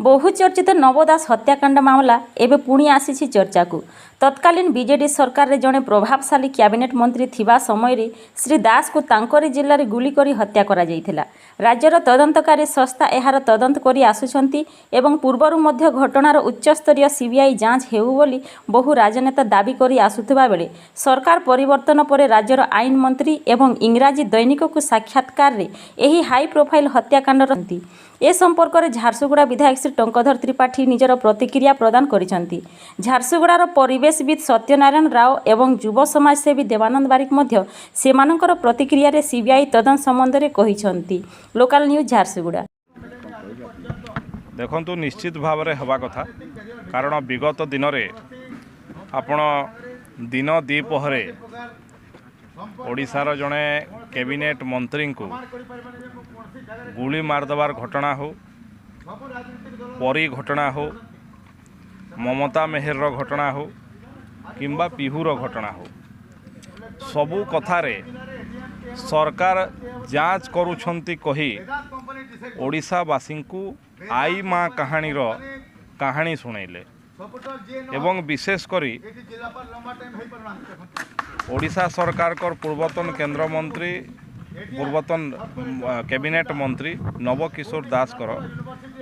बहुचर्चित नव दास हत्याकांड मामला एवं पुणी आसी चर्चा को तत्कालीन बीजेडी सरकार रे जड़े प्रभावशाली कैबिनेट मंत्री थिबा समय रे श्री दास को तांकरी जिल्ला रे गुली करी हत्या करा जायथिला। राज्यर तदंतकारी संस्था एहार तदंत करी आसुछंती एवं पूर्वरु मध्य घटनार उच्चस्तरीय सीबीआई जांच हेउ बोली बहु राजनेता दाबी करी आसुथिबा बेले सरकार परिवर्तन पर राज्यर आईन मंत्री एवं इंग्राजी दैनिक को साक्षात्कार रे एही हाई प्रोफाइल हत्याकांड रही ए संपर्क में झारसुगुड़ा विधायक श्री टंकधर त्रिपाठी निजर प्रतिक्रिया प्रदान करिसेंती। झारसुगुड़ार परिवेशविद सत्यनारायण राव एवं युव समाजसेवी देवानंद बारिक मध्य सेमानंकर प्रतिक्रिया रे सीबीआई तदंत संबंध में कहिसेंती। Local news Jharsuguda. देखंतु निश्चित भाव में हवा कथा कारण विगत दिन में आपण दिन द्विपहरे ओडिशार जड़े कैबिनेट मंत्री को गुली मारदेवार घटना हो, परी घटना हो, ममता मेहर घटना हो किंबा पिहुर घटना हो, सबू कथारे सरकार जांच करुछंती कही ओडिशावासी को आई माँ कहानी शुणेले एवं विशेष करी ओडिशा सरकार कर पूर्वतन केंद्र मंत्री पूर्वतन कैबिनेट मंत्री नव किशोर दास कर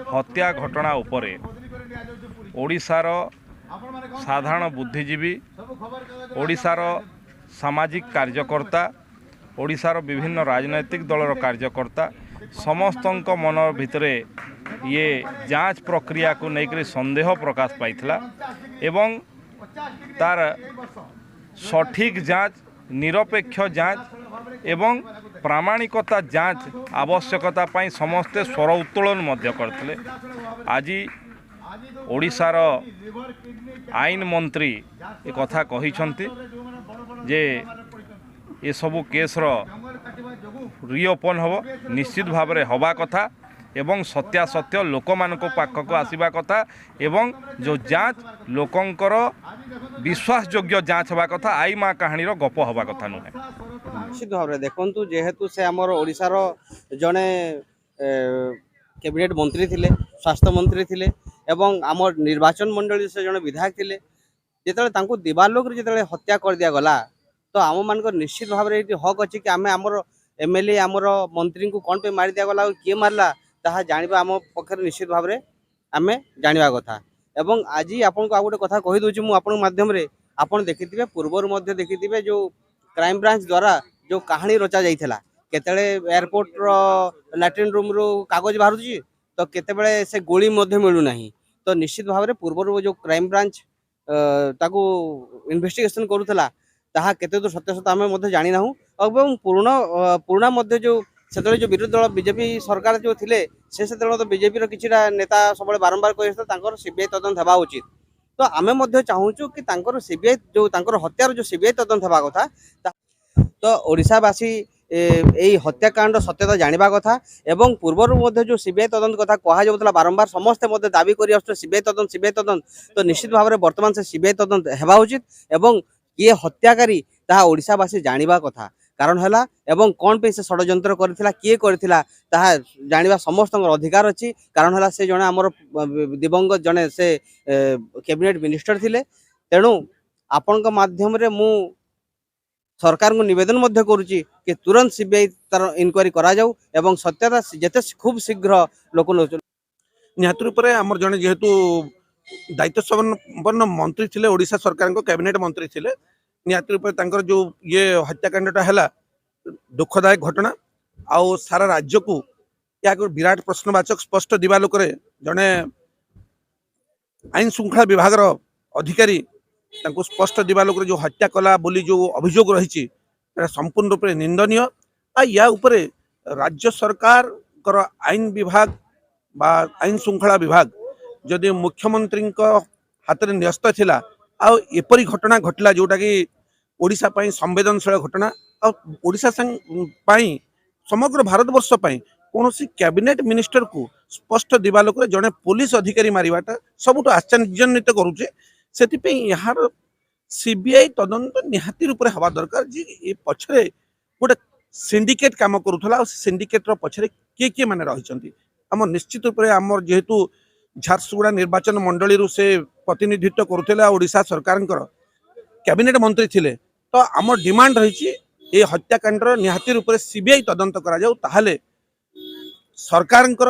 हत्या घटना उपरे ओडिशार साधारण बुद्धिजीवी, ओडिशार सामाजिक कार्यकर्ता, ओडिशार विभिन्न राजनैतिक दलर कार्यकर्ता समस्तंक मन भितरे ये जांच प्रक्रिया को लेकर संदेह प्रकाश पाइथिला एवं तार सठिक जांच, निरपेक्ष जांच एवं प्रामाणिकता जांच आवश्यकता पाई समस्ते स्वर उत्तोलन मध्य करथिले। आज ओडिशार आईन मंत्री ए कथा कहिसंती जे ये सबू केसर रिओपन हबो, निश्चित भाव में हवा कथा एवं सत्यासत्य लोक मान पाखक आसवा कथा एवं जो जांच लोकंकर विश्वास योग्य जांच हवा कथा, आई माँ कहानी गप हवा कथा नुहे। निश्चित भाव में देखु जेहेतु से आमर ओडिशार जड़े कैबिनेट मंत्री थिले, स्वास्थ्य मंत्री थिले एवं आमर निर्वाचन मंडली से जड़े विधायक थिले। जिते दिवालोक जो हत्या कर दिया गला तो आम मान निश्चित भाव में हक अच्छी कि आम आमर एमएलए आमर मंत्री को कौन पे मारी दिया गला किए मारला ताहा जानिबा आम पक्षर निश्चित भाव में आम जानिबा कथा। एवं आज आपन को आ गोटे कथा कहि दोछि मु आपन माध्यम रे आपन देखिथिबे पूर्वर मध्य देखिथिबे जो क्राइम ब्रांच द्वारा जो कहानी रचा जाइथिला केतेले एयरपोर्ट रो लैट्रिन रूम रो कागज बाहरुछि तो केतेबेले से गोली मध्य मिलु नाही। तो निश्चित भाव में पूर्वर जो क्राइम ब्रांच ताकू इन्वेस्टिगेशन करूथला ताहा केते तो सत्य सत्य आम मध्य जानि नाहु एवं पुराना मध्य जो से जो विरोधी दल बीजेपी सरकार जो थिले से तो बीजेपी किसी नेता सब बारंबार कह सीबीआई तदंत होगा उचित। तो आम चाहूँ कि सीबीआई जो हत्यार जो सीबीआई तदंत होगा कथा तो ओडिशावासी यही हत्याकांड सत्यता जानिबा कथा एवं पूर्वर जो सीबीआई तदंत कथा कहुला बारंबार समस्ते दाबी कर सीबीआई तदंत तो निश्चित भाव में बर्तमान से सीबीआई तदंत होगा उचित एवं किए हत्याकारी ताहा ओडिशावासी जानिबा कथा कारण है एवं कौन पे से षड्यंत्र करथिला किए करथिला ताहा जानिबा समस्त अधिकार अच्छी कारण है से जने हमर दिवंगत जने से कैबिनेट मिनिस्टर थिले। तेणु आपण माध्यम रे मु सरकार को निवेदन मध्य करुच्ची कि तुरंत सीबीआई तार इनक्वारी करा जाऊ एवं सत्यता जेते खूब शीघ्र लोक निहत रूप से आम जड़े जेहेतु दायित्व संपन्न मंत्री थे ओडिशा सरकार को कैबिनेट मंत्री थे निहत रूप से जो ये हत्याकांडटा है दुखदायक घटना आउ सारा राज्य को या विराट प्रश्नवाचक स्पष्ट दिवालोक जड़े आईन श्रृंखला विभाग अधिकारी स्पष्ट दिवालोक जो हत्या कला बोली जो अभियोग रही संपूर्ण रूप से निंदनीय या उपरे राज्य सरकार आईन विभाग बा आईन श्रृंखला विभाग जदि मुख्यमंत्री हाथ में न्यस्त थिला आ एपरी घटना घटला जोटा कि ओडिशा पाई संवेदनशील घटना ओडिशा पाई समग्र भारतवर्ष पाई कौन कैबिनेट मिनिस्टर को स्पष्ट दिवालोक जड़े पुलिस अधिकारी मारिबाटा सबुठ आश्चर्यान्वित करुचे। से यार सीबीआई तदंत निहाती रूप से हवा दरकार जी ये पछरे गोटे सिंडिकेट काम करूला सिंडिकेट पछरे किए किए माने रही आम निश्चित रूप से आम जेहेतु ଝାରସୁଗୁଡ଼ା ନିର୍ବାଚନ ମଣ୍ଡଳୀରୁ ସେ ପ୍ରତିନିଧିତ୍ୱ କରୁଥିଲେ ଆଉ ଓଡ଼ିଶା ସରକାରଙ୍କର କ୍ୟାବିନେଟ୍ ମନ୍ତ୍ରୀ ଥିଲେ। ତ ଆମ ଡିମାଣ୍ଡ ରହିଛି এই হত্যাকাণ্ডর নিহাতি রূপে সিবিআই তদন্ত করা যাও, তাহলে সরকারଙ୍କର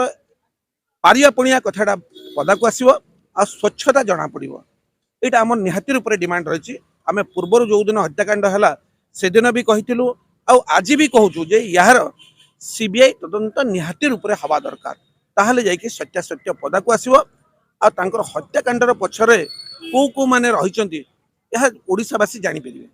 পারিয়া পণিয়া কথাটা পদাকু আসব আর স্বচ্ছতা জনা পড়ব। এটা আমার নিহাতি রূপে ডিমান্ড রয়েছে। আমি পূর্বর যেদিন হত্যাকাণ্ড হল সেদিন বি কহিলু আজি বি কহুছু যে ইয়ার সিবিআই তদন্ত নিহাতি রূপে হওয়া দরকার, তাহলে যাই সত্যাসত্য পদাকু আসব আর তাঙ্কর হত্যাকাণ্ডর পছরে কেউ কেউ মানে রহিଛନ୍ତି ଏହା ଓଡ଼ିଶାବାସୀ ଜାଣିପାରିବେ।